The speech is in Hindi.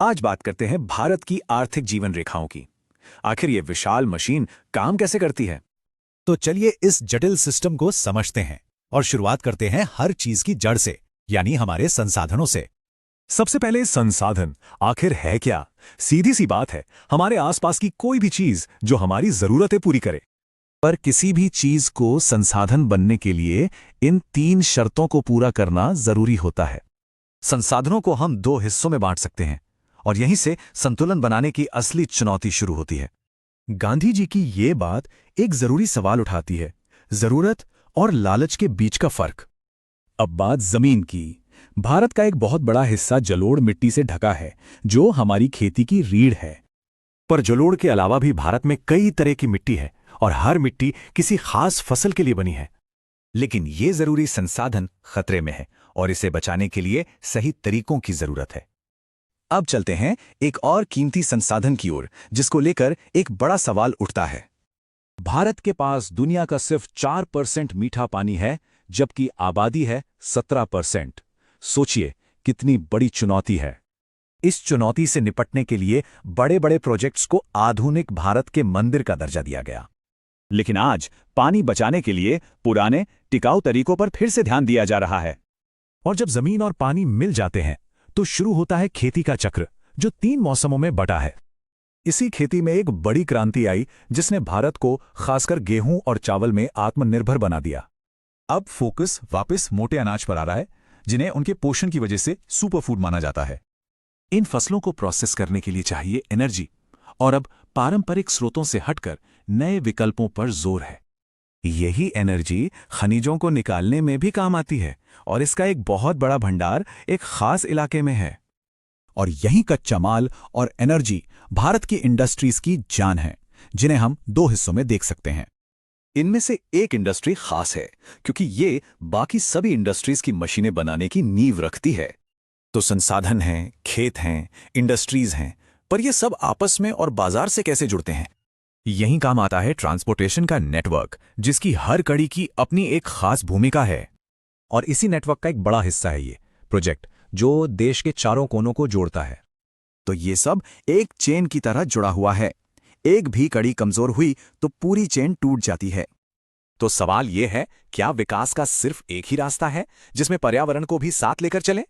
आज बात करते हैं भारत की आर्थिक जीवन रेखाओं की। आखिर ये विशाल मशीन काम कैसे करती है? तो चलिए इस जटिल सिस्टम को समझते हैं और शुरुआत करते हैं हर चीज की जड़ से, यानी हमारे संसाधनों से। सबसे पहले संसाधन आखिर है क्या? सीधी सी बात है, हमारे आसपास की कोई भी चीज जो हमारी जरूरतें पूरी करे। पर किसी भी चीज को संसाधन बनने के लिए इन 3 शर्तों को पूरा करना जरूरी होता है। संसाधनों को हम 2 हिस्सों में बांट सकते हैं और यहीं से संतुलन बनाने की असली चुनौती शुरू होती है। गांधी जी की ये बात एक जरूरी सवाल उठाती है, जरूरत और लालच के बीच का फर्क। अब बात जमीन की। भारत का एक बहुत बड़ा हिस्सा जलोढ़ मिट्टी से ढका है, जो हमारी खेती की रीढ़ है। पर जलोढ़ के अलावा भी भारत में कई तरह की मिट्टी है और हर मिट्टी किसी खास फसल के लिए बनी है। लेकिन ये जरूरी संसाधन खतरे में है और इसे बचाने के लिए सही तरीकों की जरूरत है। अब चलते हैं एक और कीमती संसाधन की ओर, जिसको लेकर एक बड़ा सवाल उठता है। भारत के पास दुनिया का सिर्फ 4% मीठा पानी है, जबकि आबादी है 17%। सोचिए कितनी बड़ी चुनौती है। इस चुनौती से निपटने के लिए बड़े बड़े प्रोजेक्ट्स को आधुनिक भारत के मंदिर का दर्जा दिया गया। लेकिन आज पानी बचाने के लिए पुराने टिकाऊ तरीकों पर फिर से ध्यान दिया जा रहा है। और जब जमीन और पानी मिल जाते हैं तो शुरू होता है खेती का चक्र, जो 3 मौसमों में बटा है। इसी खेती में एक बड़ी क्रांति आई, जिसने भारत को खासकर गेहूं और चावल में आत्मनिर्भर बना दिया। अब फोकस वापस मोटे अनाज पर आ रहा है, जिन्हें उनके पोषण की वजह से सुपरफूड माना जाता है। इन फसलों को प्रोसेस करने के लिए चाहिए एनर्जी, और अब पारंपरिक स्रोतों से हटकर नए विकल्पों पर जोर है। यही एनर्जी खनिजों को निकालने में भी काम आती है, और इसका एक बहुत बड़ा भंडार एक खास इलाके में है। और यही कच्चा माल और एनर्जी भारत की इंडस्ट्रीज की जान है, जिन्हें हम 2 हिस्सों में देख सकते हैं। इनमें से एक इंडस्ट्री खास है, क्योंकि ये बाकी सभी इंडस्ट्रीज की मशीनें बनाने की नींव रखती है। तो संसाधन हैं, खेत हैं, इंडस्ट्रीज हैं, पर ये सब आपस में और बाजार से कैसे जुड़ते हैं? यहीं काम आता है ट्रांसपोर्टेशन का नेटवर्क, जिसकी हर कड़ी की अपनी एक खास भूमिका है। और इसी नेटवर्क का एक बड़ा हिस्सा है ये प्रोजेक्ट, जो देश के चारों कोनों को जोड़ता है। तो ये सब एक चेन की तरह जुड़ा हुआ है। एक भी कड़ी कमजोर हुई तो पूरी चेन टूट जाती है। तो सवाल ये है, क्या विकास का सिर्फ एक ही रास्ता है, जिसमें पर्यावरण को भी साथ लेकर चले?